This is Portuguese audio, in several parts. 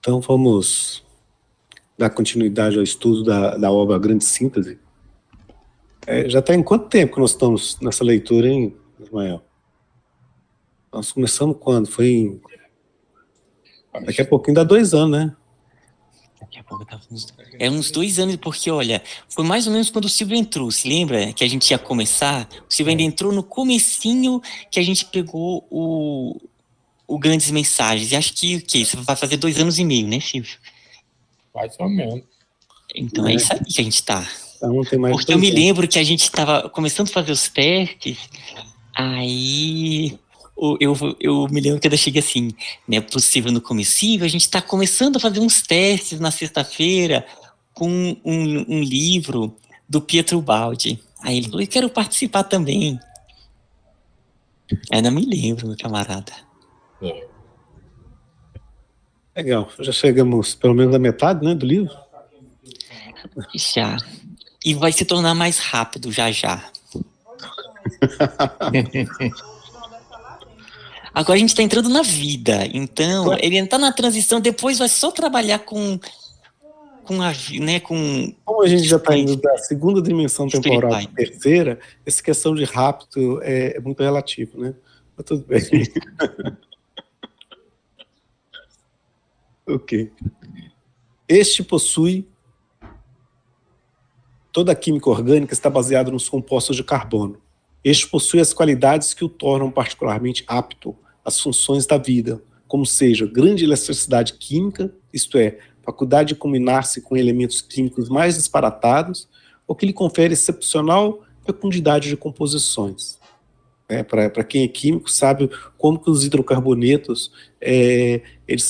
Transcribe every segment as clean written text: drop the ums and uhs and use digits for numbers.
Então vamos dar continuidade ao estudo da obra Grande Síntese. Já está em quanto tempo que nós estamos nessa leitura, hein, Ismael? Nós começamos quando? Daqui a pouquinho dá 2 anos, né? Daqui a pouco tá uns 2 anos, porque, olha, foi mais ou menos quando o Silvio entrou, se lembra que a gente ia começar? O Silvio ainda entrou no comecinho que a gente pegou o Grandes Mensagens. E acho que isso vai fazer 2 anos e meio, né, Silvio? Mais ou menos. Então é isso aí que a gente tá. Então, tem mais porque eu me lembro que a gente estava começando a fazer os testes, aí eu me lembro que eu cheguei assim, né, possível no comecinho, a gente está começando a fazer uns testes na sexta-feira com um livro do Pietro Baldi. Aí ele falou, eu quero participar também. Ainda me lembro, meu camarada. Legal, já chegamos pelo menos à metade, né, do livro? Já. E vai se tornar mais rápido já. Agora a gente está entrando na vida, então ele está na transição, depois vai só trabalhar com né, com... Como a gente já está indo da segunda dimensão temporal para a terceira, essa questão de rápido é muito relativo, né? Mas tudo bem. Ok. Este possui... Toda a química orgânica está baseada nos compostos de carbono. Este possui as qualidades que o tornam particularmente apto às funções da vida, como seja grande elasticidade química, isto é, faculdade de combinar-se com elementos químicos mais disparatados, ou que lhe confere excepcional fecundidade de composições. Para quem é químico sabe como que os hidrocarbonetos eles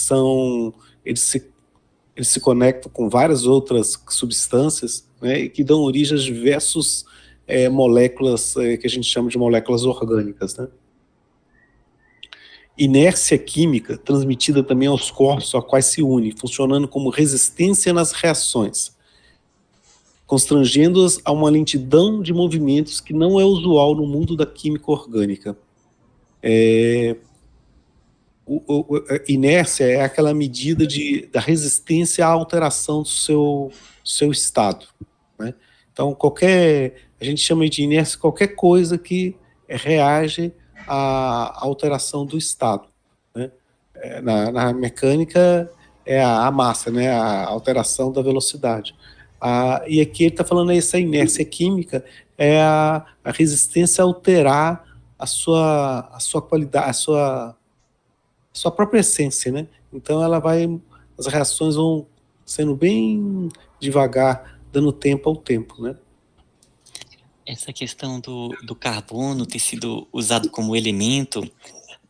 se conectam com várias outras substâncias, né, que dão origem a diversas moléculas que a gente chama de moléculas orgânicas, né? Inércia química transmitida também aos corpos a quais se une, funcionando como resistência nas reações, constrangendo-as a uma lentidão de movimentos que não é usual no mundo da química orgânica. Inércia é aquela medida da resistência à alteração do seu estado, né? Então, a gente chama de inércia qualquer coisa que reage à alteração do estado, né? Na mecânica é a massa, né? A alteração da velocidade. E aqui ele está falando essa inércia química é a resistência a alterar a sua qualidade, a sua própria essência, né? Então as reações vão sendo bem devagar, dando tempo ao tempo, né? Essa questão do carbono ter sido usado como elemento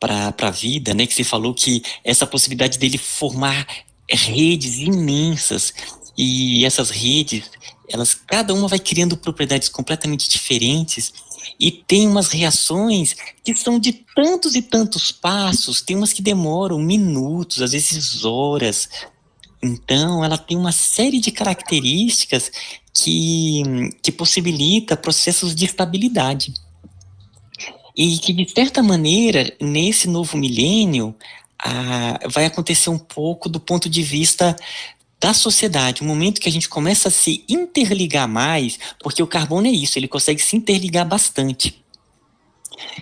para a vida, né? Que você falou que essa possibilidade dele formar redes imensas, e essas redes, cada uma vai criando propriedades completamente diferentes, e tem umas reações que são de tantos e tantos passos, tem umas que demoram minutos, às vezes horas. Então, ela tem uma série de características que possibilita processos de estabilidade. E que, de certa maneira, nesse novo milênio, vai acontecer um pouco do ponto de vista da sociedade, um momento que a gente começa a se interligar mais, porque o carbono é isso, ele consegue se interligar bastante.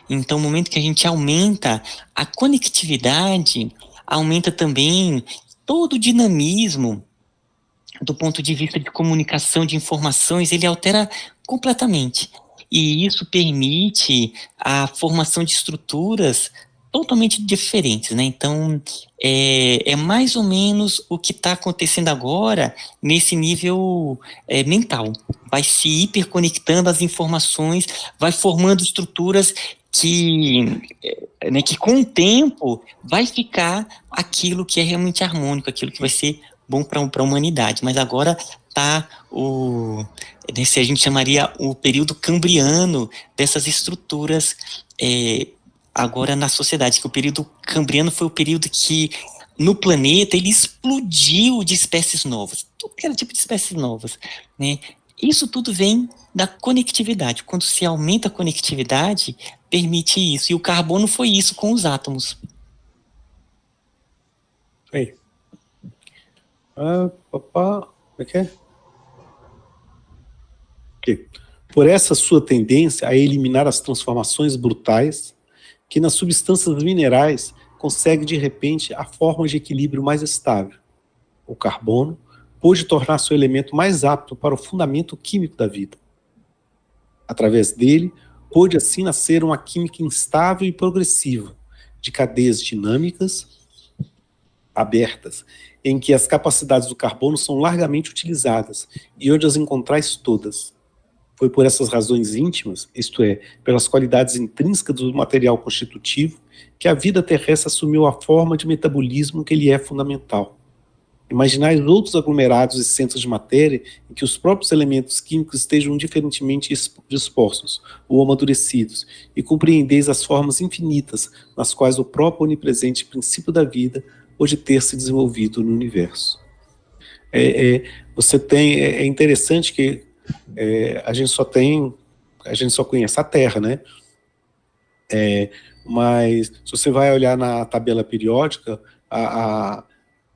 Então, no momento que a gente aumenta a conectividade, aumenta também todo o dinamismo do ponto de vista de comunicação de informações, ele altera completamente. E isso permite a formação de estruturas totalmente diferentes, né? Então, é mais ou menos o que está acontecendo agora nesse nível mental. Vai se hiperconectando as informações, vai formando estruturas que com o tempo vai ficar aquilo que é realmente harmônico, aquilo que vai ser bom para a humanidade. Mas agora está a gente chamaria o período cambriano dessas estruturas agora na sociedade, que o período cambriano foi o período que no planeta ele explodiu de espécies novas, todo aquele tipo de espécies novas, né? Isso tudo vem da conectividade. Quando se aumenta a conectividade, permite isso. E o carbono foi isso com os átomos. Como é que é? Ok. Por essa sua tendência a eliminar as transformações brutais, que nas substâncias minerais consegue de repente a forma de equilíbrio mais estável. O carbono pôde tornar-se o elemento mais apto para o fundamento químico da vida. Através dele, pôde assim nascer uma química instável e progressiva, de cadeias dinâmicas abertas, em que as capacidades do carbono são largamente utilizadas e onde as encontrais todas. Foi por essas razões íntimas, isto é, pelas qualidades intrínsecas do material constitutivo, que a vida terrestre assumiu a forma de metabolismo que lhe é fundamental. Imaginai outros aglomerados e centros de matéria em que os próprios elementos químicos estejam diferentemente dispostos ou amadurecidos, e compreendeis as formas infinitas nas quais o próprio onipresente princípio da vida pode ter se desenvolvido no universo. Você tem, é interessante que a gente só conhece a Terra, né? Mas se você vai olhar na tabela periódica,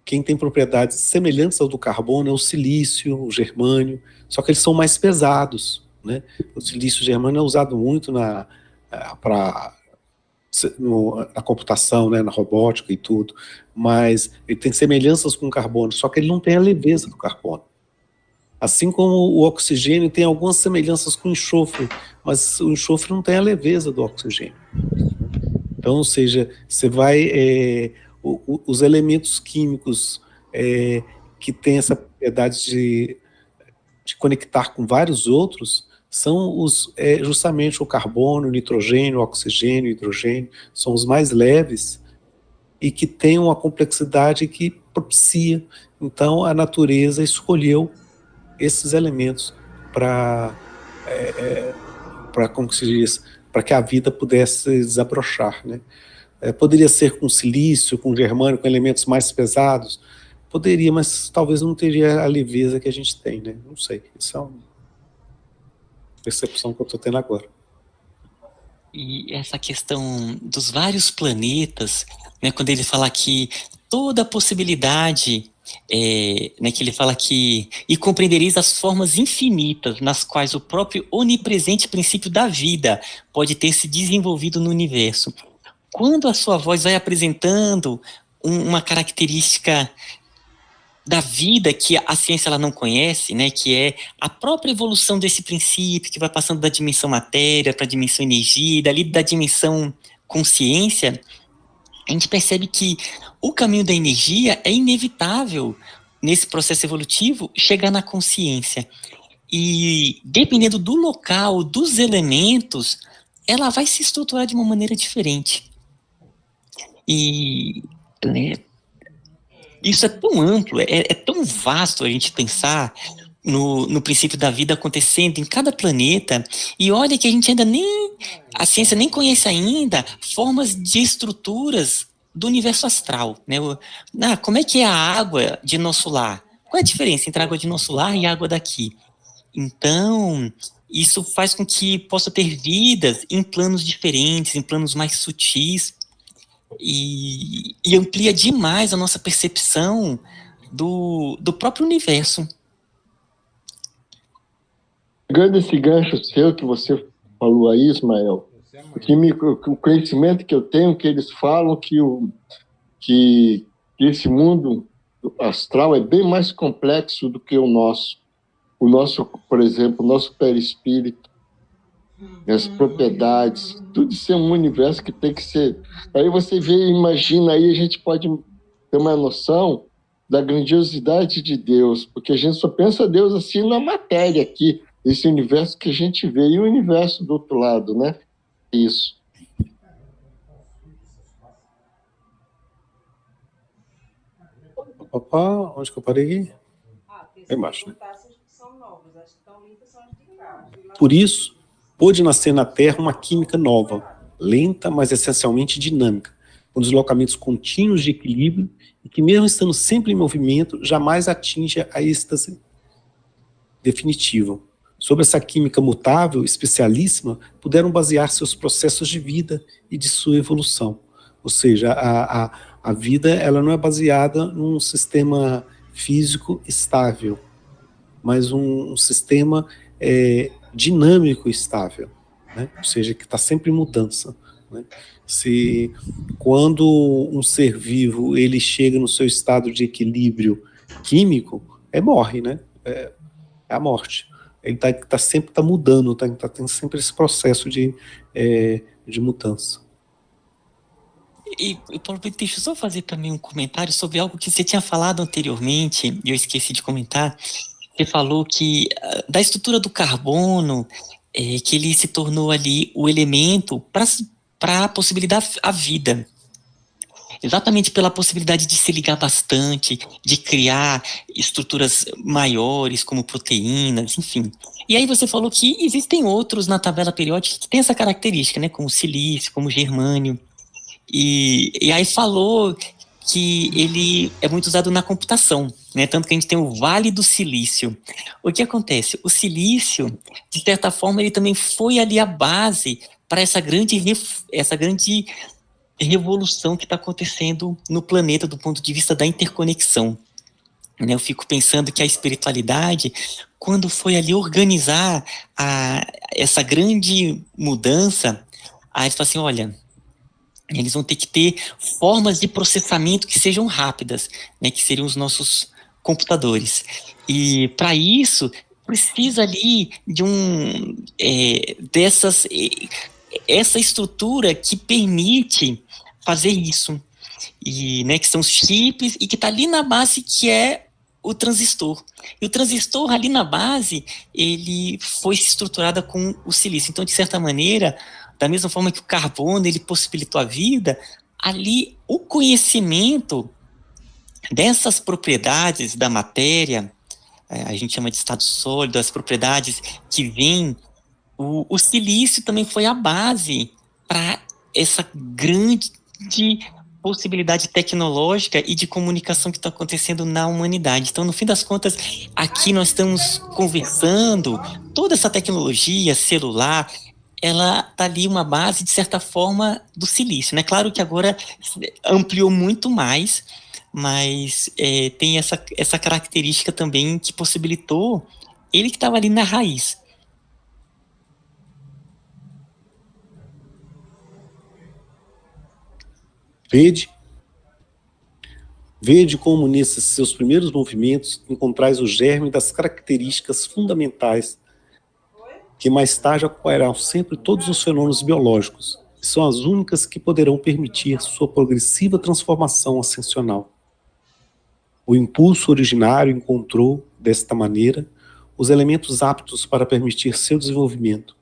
quem tem propriedades semelhantes ao do carbono é o silício, o germânio, só que eles são mais pesados, né? O silício e o germânio é usado muito na computação, né, na robótica e tudo, mas ele tem semelhanças com o carbono, só que ele não tem a leveza do carbono. Assim como o oxigênio tem algumas semelhanças com o enxofre, mas o enxofre não tem a leveza do oxigênio. Então, ou seja, você vai... os elementos químicos que têm essa propriedade de conectar com vários outros são justamente o carbono, o nitrogênio, o oxigênio, o hidrogênio, são os mais leves e que têm uma complexidade que propicia. Então, a natureza escolheu esses elementos para como se diz, para que a vida pudesse desabrochar, né? Poderia ser com silício, com germânio, com elementos mais pesados, poderia, mas talvez não teria a leveza que a gente tem, né? Não sei, isso é uma percepção que eu estou tendo agora. E essa questão dos vários planetas, né, quando ele fala que toda a possibilidade, né, que ele fala que e compreendereis as formas infinitas nas quais o próprio onipresente princípio da vida pode ter se desenvolvido no universo. Quando a sua voz vai apresentando uma característica da vida que a ciência ela não conhece, né, que é a própria evolução desse princípio, que vai passando da dimensão matéria para a dimensão energia, dali da dimensão consciência, a gente percebe que o caminho da energia é inevitável nesse processo evolutivo chegar na consciência. E dependendo do local, dos elementos, ela vai se estruturar de uma maneira diferente. E né, isso é tão amplo, é tão vasto a gente pensar no princípio da vida acontecendo em cada planeta, e olha que a gente ainda a ciência nem conhece ainda formas de estruturas do universo astral, né? Como é que é a água de nosso lar? Qual é a diferença entre a água de nosso lar e a água daqui? Então, isso faz com que possa ter vidas em planos diferentes, em planos mais sutis, e amplia demais a nossa percepção do próprio universo. Pegando esse gancho seu que você falou aí, Ismael, o conhecimento que eu tenho, que eles falam que esse mundo astral é bem mais complexo do que o nosso. O nosso, por exemplo, o nosso perispírito, as propriedades, tudo isso é um universo que tem que ser... Aí você vê, imagina, aí a gente pode ter uma noção da grandiosidade de Deus, porque a gente só pensa Deus assim na matéria aqui, esse universo que a gente vê, e o universo do outro lado, né? Isso. Opa, onde que eu parei? É embaixo, né? Por isso, pôde nascer na Terra uma química nova, lenta, mas essencialmente dinâmica, com deslocamentos contínuos de equilíbrio e que, mesmo estando sempre em movimento, jamais atinge a êxtase definitiva. Sobre essa química mutável, especialíssima, puderam basear seus processos de vida e de sua evolução. Ou seja, a vida ela não é baseada num sistema físico estável, mas um sistema dinâmico estável, né? Ou seja, que está sempre em mudança, né? Quando um ser vivo ele chega no seu estado de equilíbrio químico, morre, né? É a morte. Ele sempre tá mudando, tá tendo sempre esse processo de mudança. E Paulo, deixa eu só fazer também um comentário sobre algo que você tinha falado anteriormente, e eu esqueci de comentar. Você falou que da estrutura do carbono, que ele se tornou ali o elemento para a possibilidade da vida. Exatamente pela possibilidade de se ligar bastante, de criar estruturas maiores, como proteínas, enfim. E aí você falou que existem outros na tabela periódica que têm essa característica, né, como silício, como germânio. E aí falou que ele é muito usado na computação, né? Tanto que a gente tem o Vale do Silício. O que acontece? O silício, de certa forma, ele também foi ali a base para essa grande revolução que está acontecendo no planeta do ponto de vista da interconexão. Né? Eu fico pensando que a espiritualidade, quando foi ali organizar essa grande mudança, aí eles falam assim, olha, eles vão ter que ter formas de processamento que sejam rápidas, né, que seriam os nossos computadores. E para isso, precisa ali de essa estrutura que permite fazer isso. E, né, que são os chips e que está ali na base, que é o transistor. E o transistor ali na base, ele foi estruturado com o silício. Então, de certa maneira, da mesma forma que o carbono ele possibilitou a vida, ali o conhecimento dessas propriedades da matéria, a gente chama de estado sólido, as propriedades que vêm, o silício também foi a base para essa grande possibilidade tecnológica e de comunicação que está acontecendo na humanidade. Então, no fim das contas, aqui nós estamos conversando, toda essa tecnologia celular, ela está ali uma base, de certa forma, do silício, né? Claro que agora ampliou muito mais, mas tem essa característica também que possibilitou ele que estava ali na raiz. Vede como nesses seus primeiros movimentos encontrais o germe das características fundamentais que mais tarde acompanharão sempre todos os fenômenos biológicos, e são as únicas que poderão permitir sua progressiva transformação ascensional. O impulso originário encontrou, desta maneira, os elementos aptos para permitir seu desenvolvimento,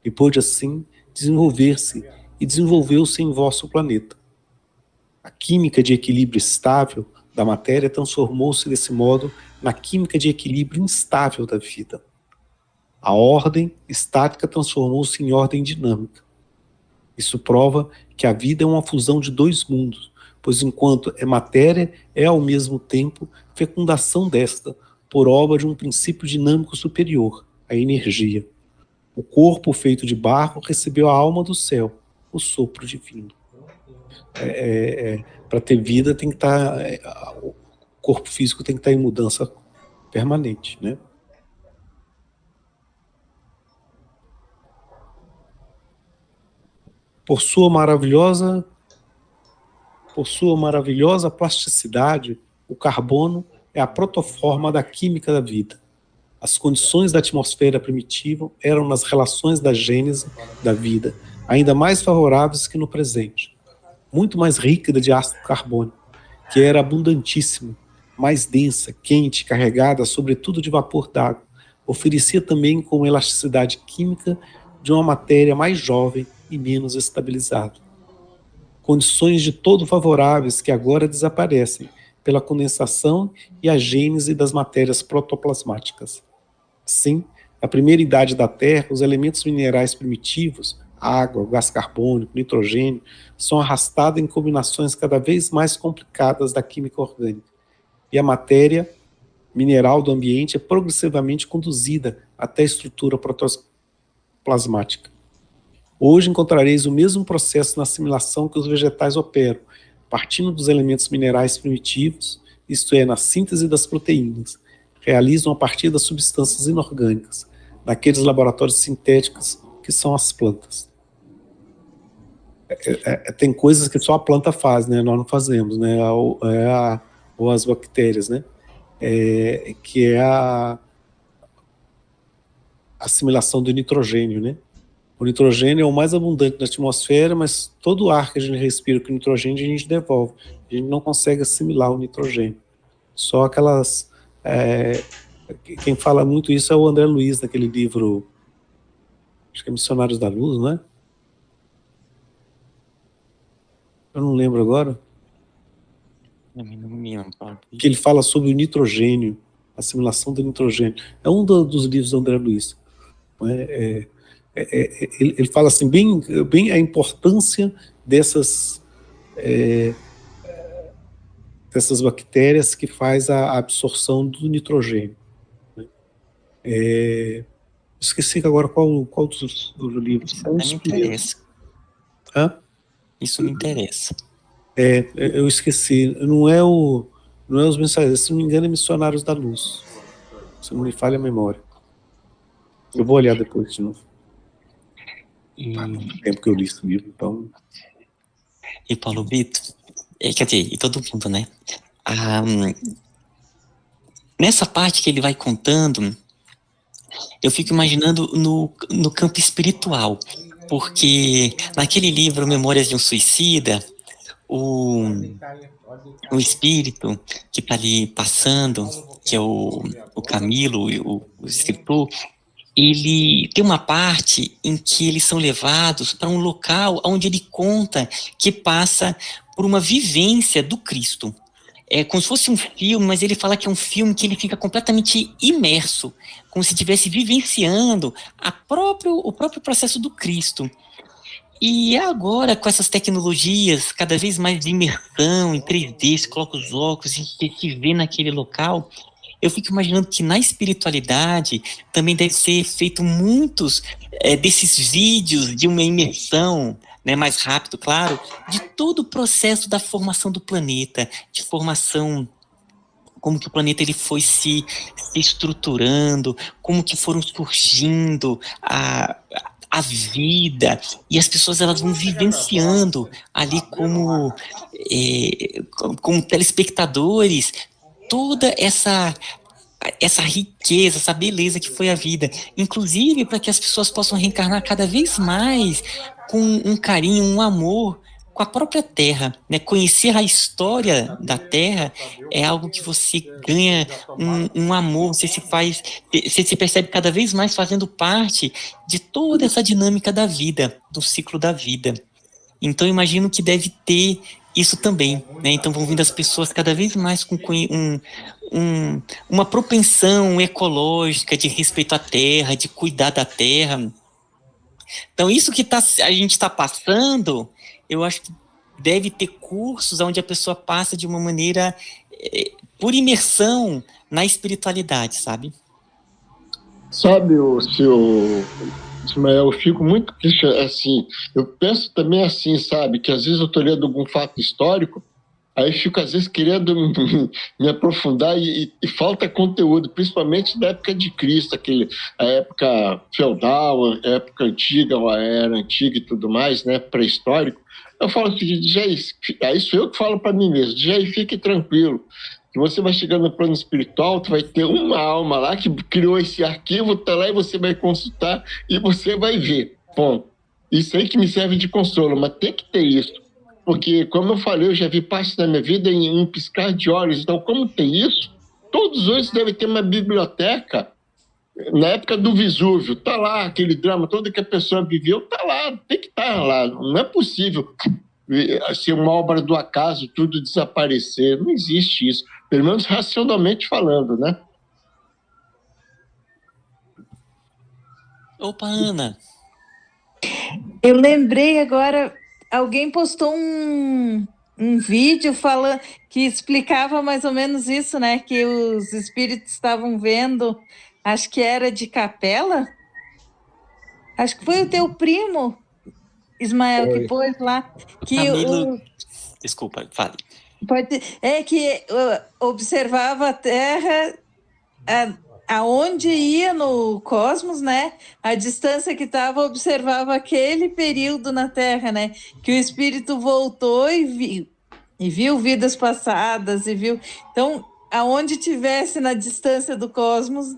e pôde assim desenvolver-se e desenvolveu-se em vosso planeta. A química de equilíbrio estável da matéria transformou-se desse modo na química de equilíbrio instável da vida. A ordem estática transformou-se em ordem dinâmica. Isso prova que a vida é uma fusão de dois mundos, pois enquanto é matéria, é ao mesmo tempo fecundação desta, por obra de um princípio dinâmico superior, a energia. O corpo feito de barro recebeu a alma do céu, o sopro divino. Para ter vida tem que estar, o corpo físico tem que estar em mudança permanente, né? Por sua maravilhosa plasticidade, o carbono é a protoforma da química da vida. As condições da atmosfera primitiva eram nas relações da gênese da vida ainda mais favoráveis que no presente. Muito mais rica de ácido carbônico, que era abundantíssimo, mais densa, quente, carregada sobretudo de vapor d'água, oferecia também como elasticidade química de uma matéria mais jovem e menos estabilizada. Condições de todo favoráveis que agora desaparecem pela condensação e a gênese das matérias protoplasmáticas. Sim, na primeira idade da Terra, os elementos minerais primitivos, água, gás carbônico, nitrogênio, são arrastados em combinações cada vez mais complicadas da química orgânica, e a matéria mineral do ambiente é progressivamente conduzida até a estrutura protoplasmática. Hoje encontrareis o mesmo processo na assimilação que os vegetais operam, partindo dos elementos minerais primitivos, isto é, na síntese das proteínas, realizam a partir das substâncias inorgânicas, naqueles laboratórios sintéticos que são as plantas. Tem coisas que só a planta faz, né? Nós não fazemos, né? Ou as bactérias, né? Que é a assimilação do nitrogênio, né? O nitrogênio é o mais abundante na atmosfera, mas todo o ar que a gente respira com nitrogênio a gente devolve. A gente não consegue assimilar o nitrogênio. Só aquelas... quem fala muito isso é o André Luiz, naquele livro, acho que é Missionários da Luz, não é? Eu não lembro agora. Que ele fala sobre o nitrogênio, assimilação do nitrogênio. É um dos livros do André Luiz. Ele fala assim, bem a importância dessas bactérias que faz a absorção do nitrogênio. Esqueci agora qual dos livros. Isso me interessa. Hã? Isso me interessa. Eu esqueci. Não é os Mensageiros, se não me engano, é Missionários da Luz. Se não me falha a memória. Eu vou olhar depois de novo. Faz muito tempo que eu li esse livro, então... E Paulo Vitor, quer dizer, e todo mundo, né? Nessa parte que ele vai contando, eu fico imaginando no campo espiritual, porque naquele livro Memórias de um Suicida, o espírito que está ali passando, que é o Camilo, o escritor, ele tem uma parte em que eles são levados para um local onde ele conta que passa por uma vivência do Cristo. É como se fosse um filme, mas ele fala que é um filme que ele fica completamente imerso, como se estivesse vivenciando o próprio processo do Cristo. E agora, com essas tecnologias, cada vez mais de imersão em 3D, você coloca os óculos e se vê naquele local, eu fico imaginando que na espiritualidade também deve ser feito muitos desses vídeos de uma imersão, né, mais rápido, claro, de todo o processo da formação do planeta, de formação, como que o planeta ele foi se estruturando, como que foram surgindo a vida, e as pessoas elas vão vivenciando ali como telespectadores toda essa riqueza, essa beleza que foi a vida, inclusive para que as pessoas possam reencarnar cada vez mais com um carinho, um amor com a própria Terra, né? Conhecer a história da Terra é algo que você ganha um amor, você se percebe cada vez mais fazendo parte de toda essa dinâmica da vida, do ciclo da vida. Então, imagino que deve ter isso também, né? Então, vão vindo as pessoas cada vez mais com uma propensão ecológica de respeito à terra, de cuidar da terra. Então, isso que a gente está passando, eu acho que deve ter cursos onde a pessoa passa de uma maneira por imersão na espiritualidade, sabe? Sabe, o seu Ismael, eu fico muito assim, eu penso também assim, sabe, que às vezes eu estou lendo algum fato histórico, aí fico às vezes querendo me aprofundar e falta conteúdo, principalmente da época de Cristo, a época feudal, a época antiga, a era antiga e tudo mais, né, pré-histórico. Eu falo assim, aí sou eu que falo para mim mesmo, Jair, fique tranquilo, que você vai chegando no plano espiritual, tu vai ter uma alma lá que criou esse arquivo, tá lá e você vai consultar e você vai ver. Bom, isso aí que me serve de consolo, mas tem que ter isso. Porque, como eu falei, eu já vi parte da minha vida em um piscar de olhos. Então, como tem isso, todos hoje devem ter uma biblioteca. Na época do Vesúvio, tá lá aquele drama todo que a pessoa viveu, tá lá, tem que estar lá. Não é possível ser uma obra do acaso, tudo desaparecer. Não existe isso. Pelo menos racionalmente falando, né? Opa, Ana! Eu lembrei agora, alguém postou um vídeo que explicava mais ou menos isso, né? Que os espíritos estavam vendo, acho que era de Capela. Acho que foi o teu primo, Ismael, que pôs lá. Camilo, desculpa, fale. É que observava a Terra aonde ia no cosmos, né? A distância que estava, observava aquele período na Terra, né? Que o espírito voltou e viu vidas passadas, e viu... Então, aonde tivesse na distância do cosmos,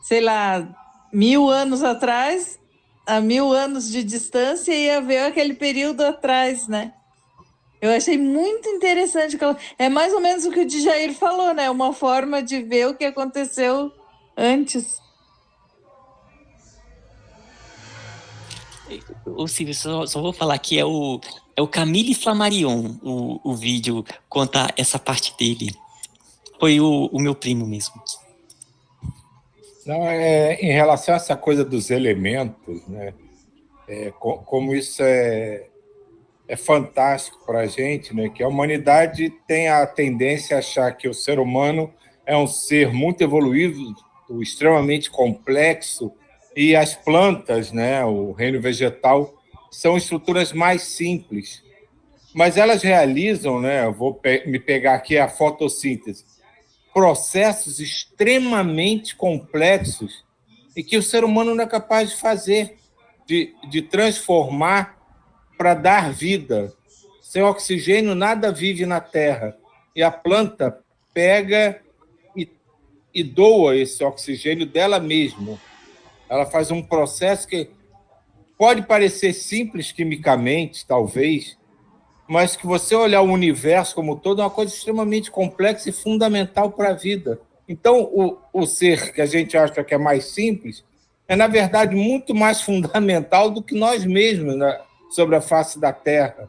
sei lá, 1000 anos atrás, a 1000 anos de distância, ia ver aquele período atrás, né? Eu achei muito interessante. É mais ou menos o que o Djair falou, né? Uma forma de ver o que aconteceu antes. Ô Silvio, só vou falar que é o Camille Flammarion, o vídeo, conta essa parte dele. Foi o meu primo mesmo. Não, em relação a essa coisa dos elementos, né? Como isso é fantástico para a gente, né? Que a humanidade tem a tendência a achar que o ser humano é um ser muito evoluído, extremamente complexo, e as plantas, né? O reino vegetal, são estruturas mais simples. Mas elas realizam, né? Eu vou me pegar aqui a fotossíntese, processos extremamente complexos e que o ser humano não é capaz de fazer, de transformar para dar vida. Sem oxigênio, nada vive na Terra. E a planta pega e doa esse oxigênio dela mesma. Ela faz um processo que pode parecer simples quimicamente, talvez, mas que você olhar o universo como um todo é uma coisa extremamente complexa e fundamental para a vida. Então, o ser que a gente acha que é mais simples é, na verdade, muito mais fundamental do que nós mesmos, né, sobre a face da Terra.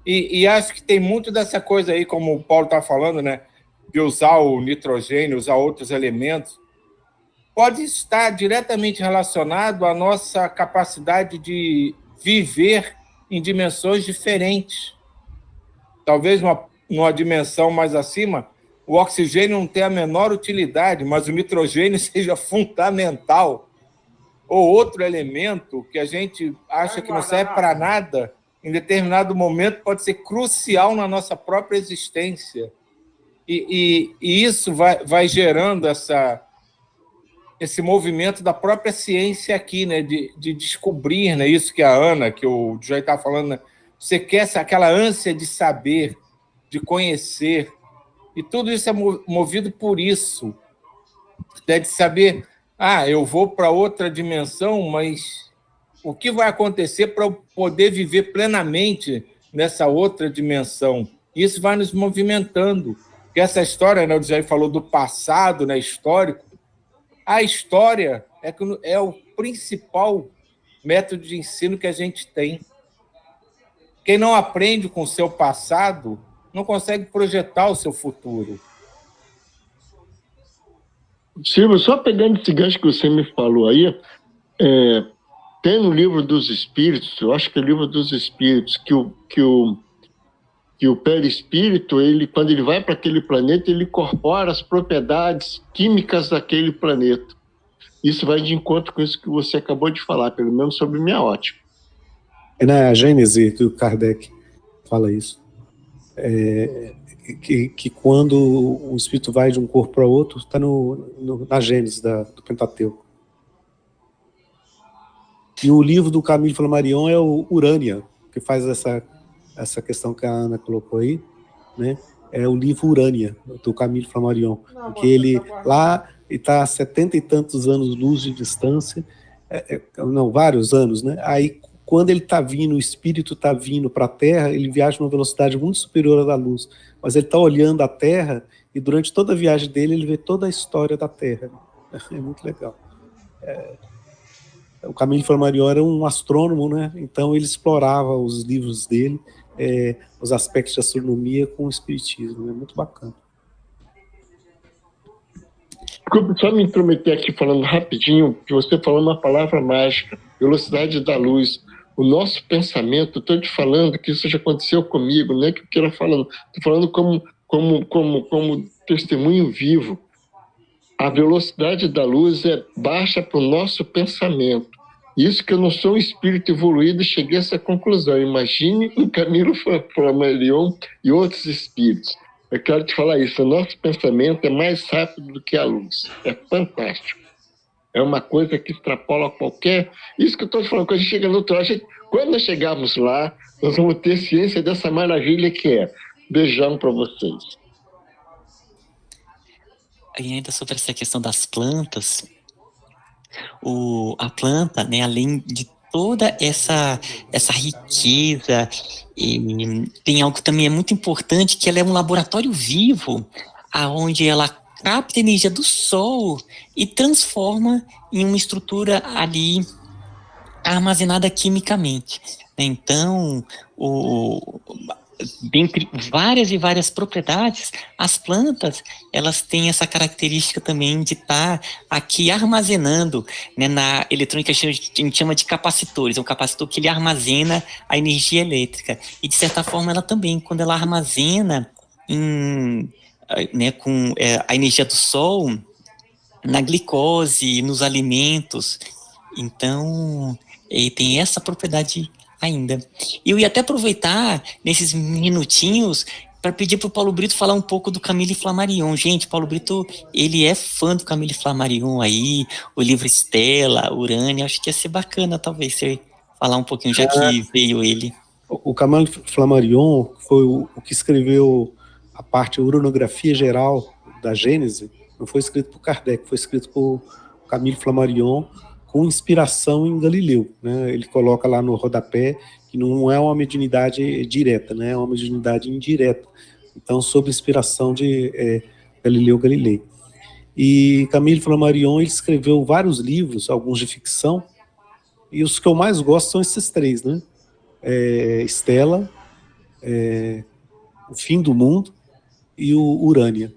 E acho que tem muito dessa coisa aí, como o Paulo está falando, né, de usar o nitrogênio, usar outros elementos, pode estar diretamente relacionado à nossa capacidade de viver em dimensões diferentes. Talvez numa dimensão mais acima, o oxigênio não tenha a menor utilidade, mas o nitrogênio seja fundamental. Ou outro elemento que a gente acha que não serve para nada, em determinado momento pode ser crucial na nossa própria existência. E isso vai gerando esse movimento da própria ciência aqui, né, de descobrir, né, isso que a Ana, que o Joy está falando, né, você quer aquela ânsia de saber, de conhecer, e tudo isso é movido por isso, né, de saber, eu vou para outra dimensão, mas o que vai acontecer para eu poder viver plenamente nessa outra dimensão? Isso vai nos movimentando. Porque essa história, né, o Joy falou do passado, né, histórico, a história é o principal método de ensino que a gente tem. Quem não aprende com o seu passado não consegue projetar o seu futuro. Silvio, só pegando esse gancho que você me falou aí, tem no Livro dos Espíritos, eu acho que é o Livro dos Espíritos, que o perispírito, quando ele vai para aquele planeta, ele incorpora as propriedades químicas daquele planeta. Isso vai de encontro com isso que você acabou de falar, pelo menos sobre minha ótica. É na Gênese do Kardec fala isso. Que quando o espírito vai de um corpo para outro, está na Gênese do Pentateuco. E o livro do Camille Flammarion é o Urânia, que faz essa questão que a Ana colocou aí, né? É o livro Urânia, do Camille Flammarion, que ele lá está a 70 e tantos anos-luz de distância, vários anos, né? Aí, quando ele está vindo, o espírito está vindo para a Terra, ele viaja numa velocidade muito superior à da luz, mas ele está olhando a Terra, e durante toda a viagem dele, ele vê toda a história da Terra. É muito legal. O Camille Flammarion era um astrônomo, né? Então ele explorava os livros dele, os aspectos de astronomia com o espiritismo. É muito bacana. Desculpe só me intrometer aqui falando rapidinho, que você falou uma palavra mágica, velocidade da luz. O nosso pensamento, estou te falando que isso já aconteceu comigo, não é que eu queira falando, estou falando como testemunho vivo. A velocidade da luz é baixa para o nosso pensamento. Isso que eu não sou um espírito evoluído, cheguei a essa conclusão. Imagine o Camilo Flammarion e outros espíritos. Eu quero te falar isso, o nosso pensamento é mais rápido do que a luz. É fantástico. É uma coisa que extrapola qualquer... Isso que eu estou te falando, quando a gente chega no outro lado, quando nós chegarmos lá, nós vamos ter ciência dessa maravilha que é. Beijão para vocês. E ainda sobre essa questão das plantas, a planta, né, além de toda essa riqueza, tem algo que também é muito importante, que ela é um laboratório vivo, aonde ela capta a energia do sol e transforma em uma estrutura ali armazenada quimicamente. Então, dentre várias e várias propriedades, as plantas, elas têm essa característica também de estar aqui armazenando, né, na eletrônica a gente chama de capacitores, é um capacitor que ele armazena a energia elétrica, e de certa forma ela também, quando ela armazena com a energia do sol, na glicose, nos alimentos, então tem essa propriedade ainda. Eu ia até aproveitar nesses minutinhos para pedir para o Paulo Brito falar um pouco do Camille Flammarion. Gente, Paulo Brito, ele é fã do Camille Flammarion aí, o livro Estela, Urânia, acho que ia ser bacana talvez você falar um pouquinho, já que veio ele. O Camille Flammarion foi o que escreveu a parte uranografia geral da Gênese, não foi escrito por Kardec, foi escrito por Camille Flammarion, com inspiração em Galileu, né? Ele coloca lá no rodapé que não é uma mediunidade direta, né? É uma mediunidade indireta, então sob inspiração de Galileu Galilei. E Camille Flammarion, ele escreveu vários livros, alguns de ficção, e os que eu mais gosto são esses três, né? Estela, O Fim do Mundo e o Urânia.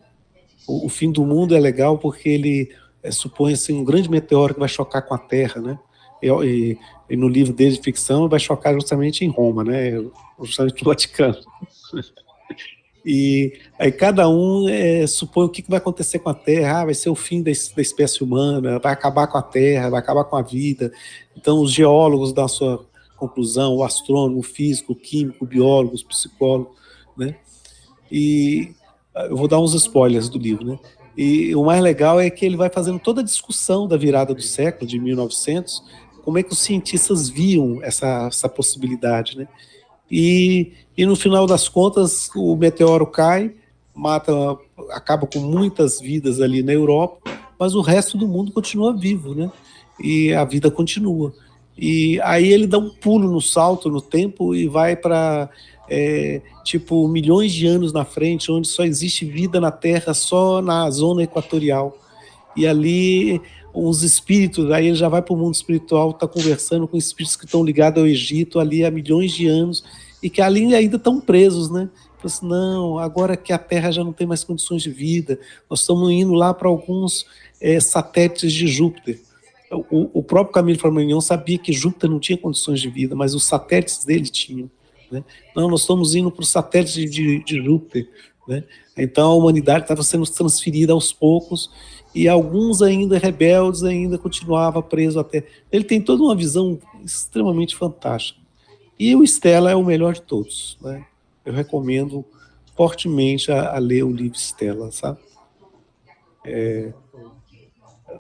O Fim do Mundo é legal porque ele supõe assim, um grande meteoro que vai chocar com a Terra, né? E no livro dele de ficção vai chocar justamente em Roma, né? Justamente no Vaticano. E aí cada um supõe o que vai acontecer com a Terra. Vai ser o fim da espécie humana, vai acabar com a Terra, vai acabar com a vida. Então os geólogos dão a sua conclusão, o astrônomo, o físico, o químico, o biólogo, os psicólogos, né? E eu vou dar uns spoilers do livro, né? E o mais legal é que ele vai fazendo toda a discussão da virada do século, de 1900, como é que os cientistas viam essa possibilidade, né? E no final das contas, o meteoro cai, acaba com muitas vidas ali na Europa, mas o resto do mundo continua vivo, né? E a vida continua. E aí ele dá um pulo no salto no tempo e vai para tipo milhões de anos na frente, onde só existe vida na Terra, só na zona equatorial. E ali os espíritos, aí ele já vai para o mundo espiritual, está conversando com espíritos que estão ligados ao Egito ali há milhões de anos e que ali ainda estão presos, né? Assim, não, agora que a Terra já não tem mais condições de vida, nós estamos indo lá para alguns satélites de Júpiter. O próprio Camille Flammarion sabia que Júpiter não tinha condições de vida, mas os satélites dele tinham, né? Não, nós estamos indo para os satélites de Júpiter, né? Então a humanidade estava sendo transferida aos poucos e alguns ainda rebeldes ainda continuavam presos à Terra. Ele tem toda uma visão extremamente fantástica. E o Estela é o melhor de todos, né? Eu recomendo fortemente a ler o livro Estela, sabe?